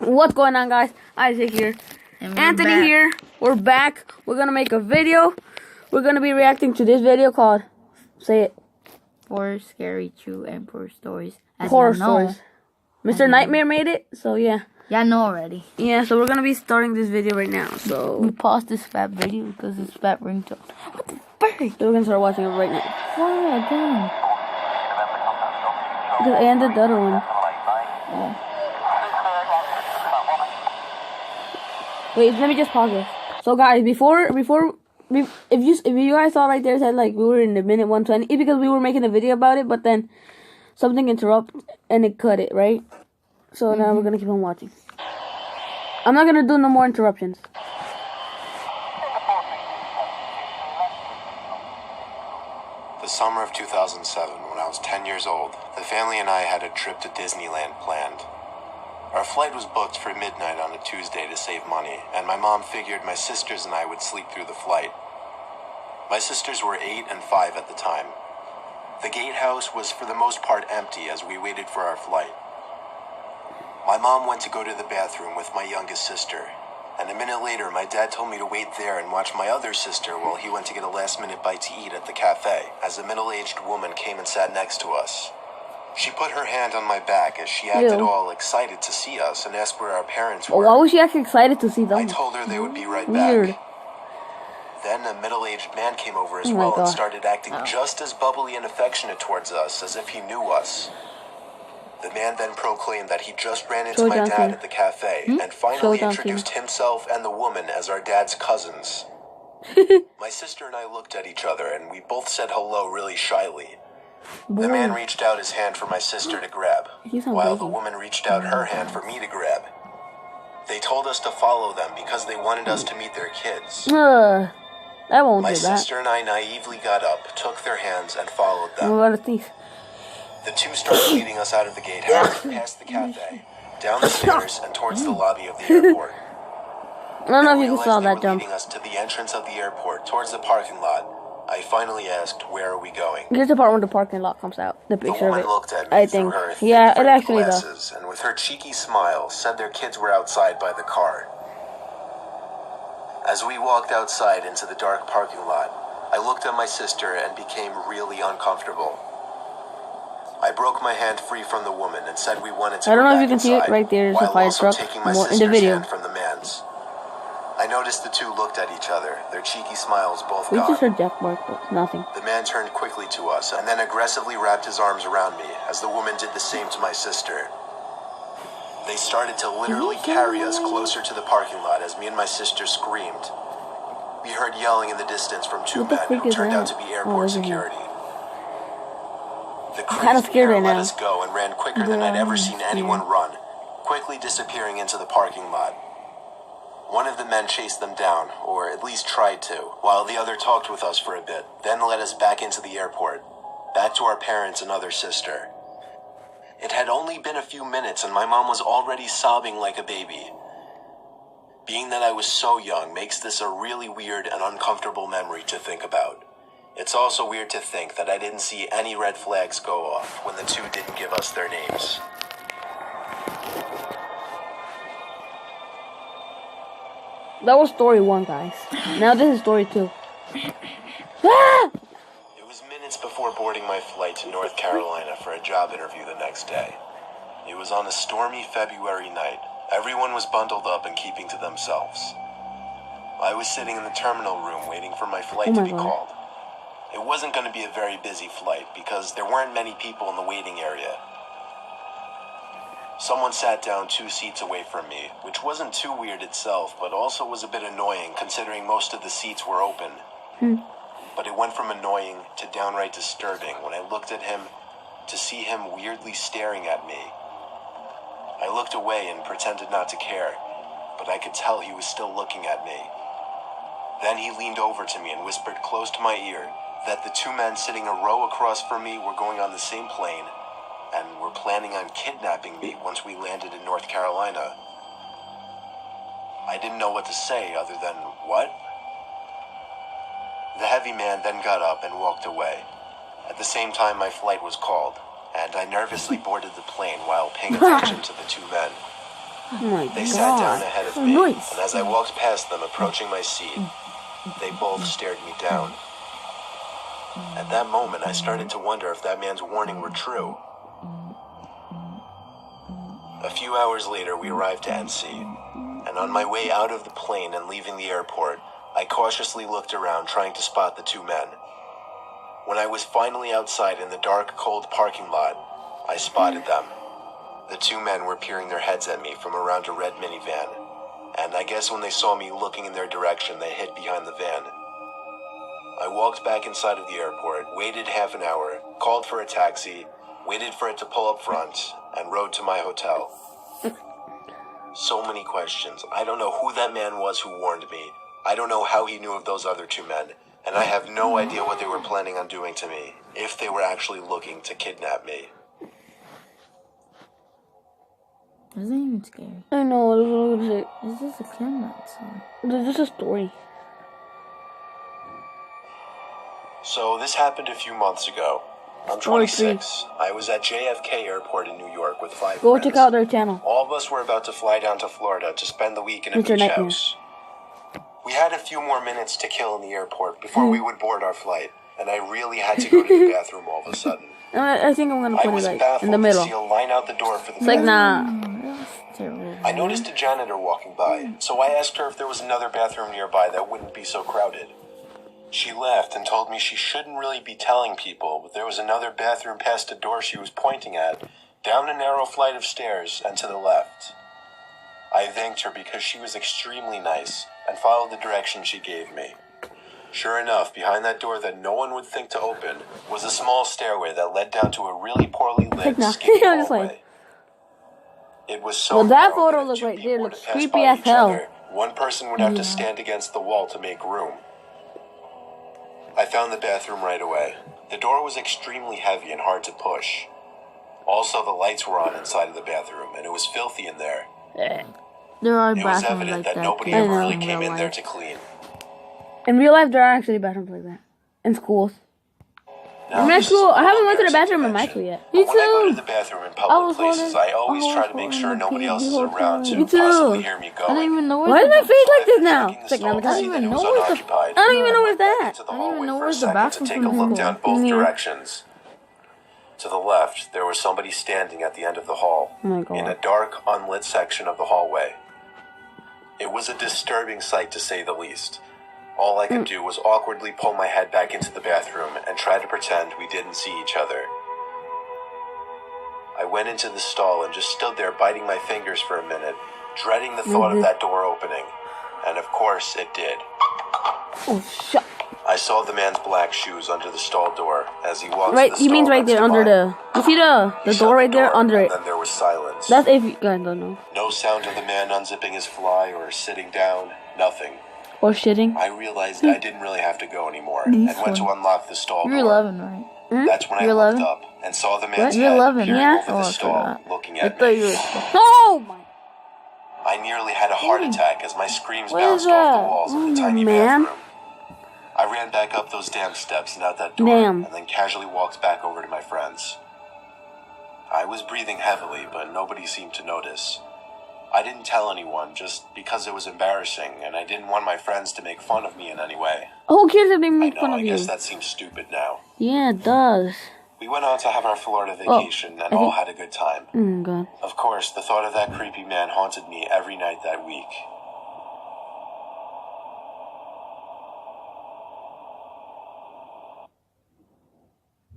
What's going on, guys? Isaac here. Anthony here. We're back. We're gonna make a video. We're gonna be reacting to this video called, say it, 4 Scary True Emperor Stories. Horror Stories. Mr. Nightmare made it, so yeah. Yeah, I know already. Yeah, so we're gonna be starting this video right now. So we paused this fat video because it's fat ringtone. What the frick? So we're gonna start watching it right now. Why again? Because I ended the other one. Oh. Wait, let me just pause it. So guys, if you guys saw right there, it said like we were in the minute 120, it's because we were making a video about it, but then something interrupted and it cut it, right? So now we're gonna keep on watching. I'm not gonna do no more interruptions. The summer of 2007, when I was 10 years old, the family and I had a trip to Disneyland planned. Our flight was booked for midnight on a Tuesday to save money, and my mom figured my sisters and I would sleep through the flight. My sisters were 8 and 5 at the time. The gatehouse was for the most part empty as we waited for our flight. My mom went to go to the bathroom with my youngest sister, and a minute later my dad told me to wait there and watch my other sister while he went to get a last-minute bite to eat at the cafe, as a middle-aged woman came and sat next to us. She put her hand on my back as she acted all excited to see us and asked where our parents were. Why was she actually excited to see them? I told her they would be right Weird. back. Then a middle-aged man came over as well and started acting just as bubbly and affectionate towards us as if he knew us. The man then proclaimed that he just ran into my dad at the cafe and finally introduced himself and the woman as our dad's cousins. My sister and I looked at each other and we both said hello really shyly. The man reached out his hand for my sister to grab, while the woman reached out her hand for me to grab. They told us to follow them because they wanted us to meet their kids. I won't My do that. sister and I naively got up, took their hands, and followed them. What about a thief? The two started leading us out of the gatehouse, past the cafe, down the stairs, and towards the lobby of the airport. I don't know if you saw that jump. Leading us to the entrance of the airport, towards the parking lot. I finally asked, "Where are we going?" Here's the part when the parking lot comes out. The picture of it. Looked at me I think. through her Yeah, thick it actually does. glasses, and with her cheeky smile, said their kids were outside by the car. As we walked outside into the dark parking lot, I looked at my sister and became really uncomfortable. I broke my hand free from the woman and said we wanted to I don't go know if back you can see it inside, right there. There's a while fire also truck taking my more in the sister's video. hand from the man's. I noticed the two looked at each other, their cheeky smiles both We gone. just heard Jack bark, but nothing. The man turned quickly to us and then aggressively wrapped his arms around me as the woman did the same to my sister. They started to literally carry us closer to the parking lot as me and my sister screamed. We heard yelling in the distance from two men who turned out to be airport security. The crazy pair let us go and ran quicker than I'd ever seen anyone run, quickly disappearing into the parking lot. One of the men chased them down, or at least tried to, while the other talked with us for a bit, then led us back into the airport, back to our parents and other sister. It had only been a few minutes and my mom was already sobbing like a baby. Being that I was so young makes this a really weird and uncomfortable memory to think about. It's also weird to think that I didn't see any red flags go off when the two didn't give us their names. That was story 1, guys. Now this is story 2. Ah! It was minutes before boarding my flight to North Carolina for a job interview the next day. It was on a stormy February night. Everyone was bundled up and keeping to themselves. I was sitting in the terminal room waiting for my flight to be called. It wasn't going to be a very busy flight because there weren't many people in the waiting area. Someone sat down 2 seats away from me, which wasn't too weird itself, but also was a bit annoying considering most of the seats were open. But it went from annoying to downright disturbing when I looked at him to see him weirdly staring at me. I looked away and pretended not to care, but I could tell he was still looking at me. Then he leaned over to me and whispered close to my ear that the 2 men sitting a row across from me were going on the same plane and were planning on kidnapping me once we landed in North Carolina. I didn't know what to say other than, "What?" The heavy man then got up and walked away. At the same time, my flight was called, and I nervously boarded the plane while paying attention to the 2 men. Oh my They sat down god. ahead of Oh, me, nice. and as I walked past them, approaching my seat, they both stared me down. At that moment, I started to wonder if that man's warning were true. A few hours later, we arrived to NC, and on my way out of the plane and leaving the airport, I cautiously looked around trying to spot the two men. When I was finally outside in the dark, cold parking lot, I spotted them. The two men were peering their heads at me from around a red minivan, and I guess when they saw me looking in their direction, they hid behind the van. I walked back inside of the airport, waited half an hour, called for a taxi, waited for it to pull up front, and rode to my hotel. So many questions. I don't know who that man was who warned me. I don't know how he knew of those other two men, and I have no idea what they were planning on doing to me, if they were actually looking to kidnap me. This isn't even scary. I know, that's what I was gonna say. It's just a kidnap song. It's just a story. So this happened a few months ago. I'm Story 26. I was at JFK Airport in New York with 5 Go friends. check out their channel. All of us were about to fly down to Florida to spend the week in a It's your beach nightmare. house. We had a few more minutes to kill in the airport before we would board our flight, and I really had to go to the bathroom all of a sudden. I think I'm gonna I put it was like baffled in the middle. to see a line out the door for the It's like, bathroom. nah. That was terrible. I noticed a janitor walking by, so I asked her if there was another bathroom nearby that wouldn't be so crowded. She laughed and told me she shouldn't really be telling people, but there was another bathroom past the door she was pointing at, down a narrow flight of stairs and to the left. I thanked her because she was extremely nice and followed the direction she gave me. Sure enough, behind that door that no one would think to open was a small stairway that led down to a really poorly lit, Nah. skinny I'm just hallway. like- It was so Well, that narrow photo that if looks two right people there. were Looks to pass creepy by as each hell. other, one person would have to stand against the wall to make room. I found the bathroom right away. The door was extremely heavy and hard to push. Also, the lights were on inside of the bathroom, and it was filthy in there. There are It was bathrooms evident like that that. nobody I ever know. really in came real in there life. to clean. In real life, there are actually bathrooms like that. In schools. Now, In my this is school, a I haven't little went to the embarrassing bathroom to in my mention, school yet. but when I go too. to the bathroom in I public was places, holding- I always I was try to make sure holding nobody the else is whole around time. to Me too. possibly hear me I don't going. even know Why where is my face like this After now? checking It's like, the now stall to see even that it was know where's the- unoccupied, I don't even know where's back that. into the I don't even hallway know for a where's the second to bathroom take a from look here. down both Yeah. directions. To the left, there was somebody standing at the end of the hall, Oh my God. in a dark, unlit section of the hallway. It was a disturbing sight, to say the least. All I could do was awkwardly pull my head back into the bathroom and try to pretend we didn't see each other. I went into the stall and just stood there biting my fingers for a minute, dreading the thought of that door opening. And of course, it did. Oh, shut. I saw the man's black shoes under the stall door as he walked Right, to the he means stall right there next to under mine. the. You see the He shut door right there door, under and it. then there was silence. That's if you guys don't know. No sound of the man unzipping his fly or sitting down. Nothing. Or shitting. I realized I didn't really have to go anymore and went to unlock the stall You're door. 11, right? That's when I You're looked 11? up and saw the man's You're head 11, peering yeah? over Oh, the I stall, forgot. looking I at thought me. you were. Oh my. I nearly had a heart attack as my screams What is bounced off that? the walls of the Oh, tiny man. bathroom. I ran back up those damn steps and out that door, Damn. and then casually walked back over to my friends. I was breathing heavily, but nobody seemed to notice. I didn't tell anyone just because it was embarrassing, and I didn't want my friends to make fun of me in any way. Who cares if they I make know, fun I of you? guess that seems stupid now. Yeah, it does. We went on to have our Florida vacation and I all think- had a good time. Oh god. Of course, the thought of that creepy man haunted me every night that week.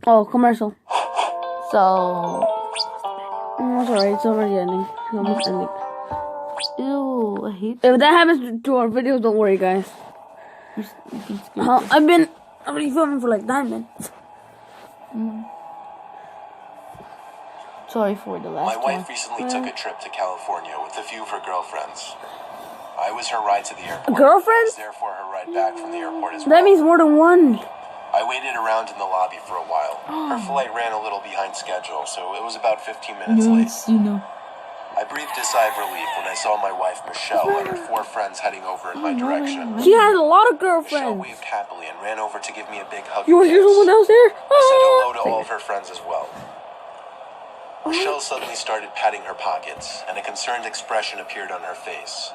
Oh, commercial. So. It's alright, it's already ending. It's almost ending. Ew, I hate If that happens to our videos, don't worry, guys. I've been already filming for like 9 minutes. Sorry for the My last wife one. recently took a trip to California with a few of her girlfriends. I was her ride to the airport. Girlfriends? Therefore, her ride back from the airport as well. That means more than one. I waited around in the lobby for a while. Her flight ran a little behind schedule, so it was about 15 minutes late. You know. I breathed a sigh of relief when I saw my wife Michelle and her 4 friends heading over in my direction. She has a lot of Michelle girlfriends. waved happily and ran over to give me a big hug. You want to and hear kiss. someone else there? I said hello to all of her friends as well. Michelle suddenly started patting her pockets, and a concerned expression appeared on her face.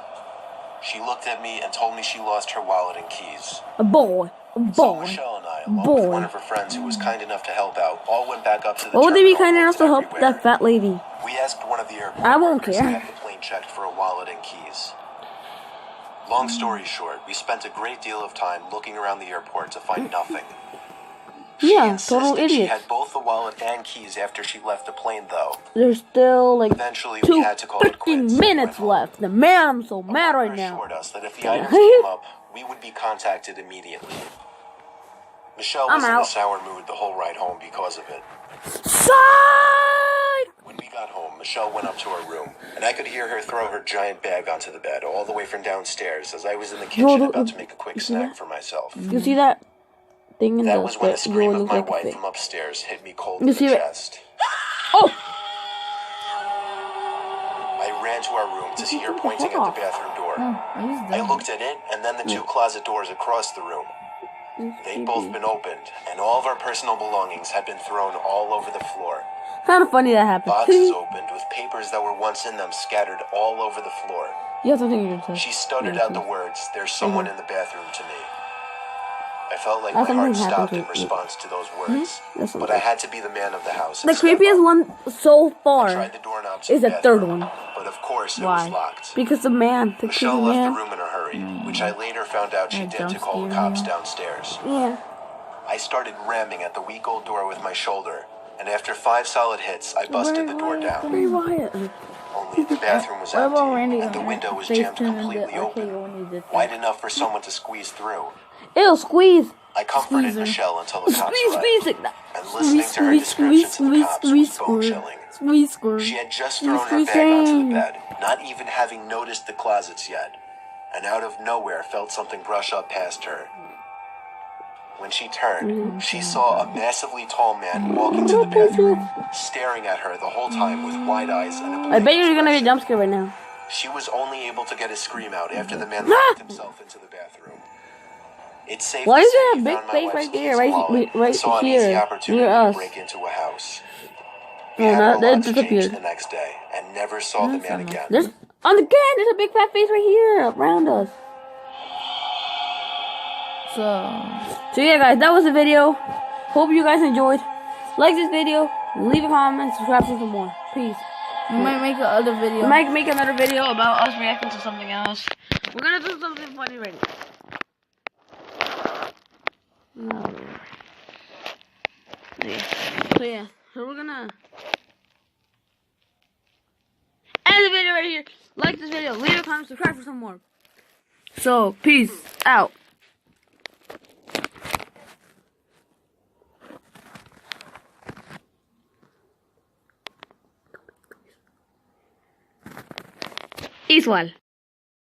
She looked at me and told me she lost her wallet and keys. A boy. A So boy. Michelle and I, along with one of her friends who was kind enough to help out, all went back up to the What would they be terminal kind and enough to looked help everywhere. that fat lady? We asked one of the airport I won't workers care. to have the plane checked for a wallet and keys. Long story short, we spent a great deal of time looking around the airport to find nothing. She Yeah, insisted total she idiots. had both the wallet and keys after she left the plane, though. There's still like Eventually, we two had to call it quits. freaking and minutes went home. left. The man, I'm so A mad worker right now. assured us that if the items came up, we would be contacted immediately. Michelle was I'm in a out. sour mood the whole ride home because of it. Psych! When we got home, Michelle went up to her room, and I could hear her throw her giant bag onto the bed all the way from downstairs as I was in the kitchen about to make a quick snack for myself. You see that thing in That the was when a bed? scream You of look my like a wife thing. from upstairs hit me cold You in the see it? chest. Oh! I ran to our room to see her pointing at the bathroom door. I looked at it, and then the two closet doors across the room. They'd both been opened, and all of our personal belongings had been thrown all over the floor. Kind of funny that happened. Boxes opened with papers that were once in them scattered all over the floor. You have something you're gonna say. She stuttered out the words, "There's someone in the bathroom," to me. I felt like That's my heart something stopped happened in to- response to those words. That's But I had to be the man of the house. The and step creepiest up. one so far Tried the doorknob to is the the third bathroom, one. but of course it was Why? locked. Because the man, the Michelle creepy left man. the room in a hurry, which I later found out she did to call the cops downstairs. Yeah. I started ramming at the weak old door with my shoulder, and after 5 solid hits, I busted the door down. Very Wyatt. Only the bathroom was What about empty, Randy and the on window was FaceTime jammed and the completely arcade open, when he did that? wide enough for someone to squeeze through. Ew, squeeze. I comforted Squeezer. Michelle until the cops Squeeze, arrived, squeeze. and listening to her description to the cops was bone-chilling. Squeeze, squeeze. She had just thrown her bag onto the bed, not even having noticed the closets yet, and out of nowhere felt something brush up past her. When she turned, she saw a massively tall man walk into the bathroom, staring at her the whole time with wide eyes and a I blank bet you're gonna get expression. jump scared right now. She was only able to get a scream out after the man locked himself into the bathroom. It's safe Why to is say there a he big found my face wife's right there, keys right- and wallet, right and saw an easy here, opportunity near to us? break into a house. No, We had our not that lives changed disappeared. the next day and never saw the man again. There's there's a big fat face right here around us. So yeah, guys, that was the video. Hope you guys enjoyed. Like this video, leave a comment, subscribe for some more. Peace. We might make another video. We might make another video about us reacting to something else. We're gonna do something funny right now. No. Yeah. So we're gonna end the video right here. Like this video, leave a comment, subscribe for some more. So, peace out. Igual.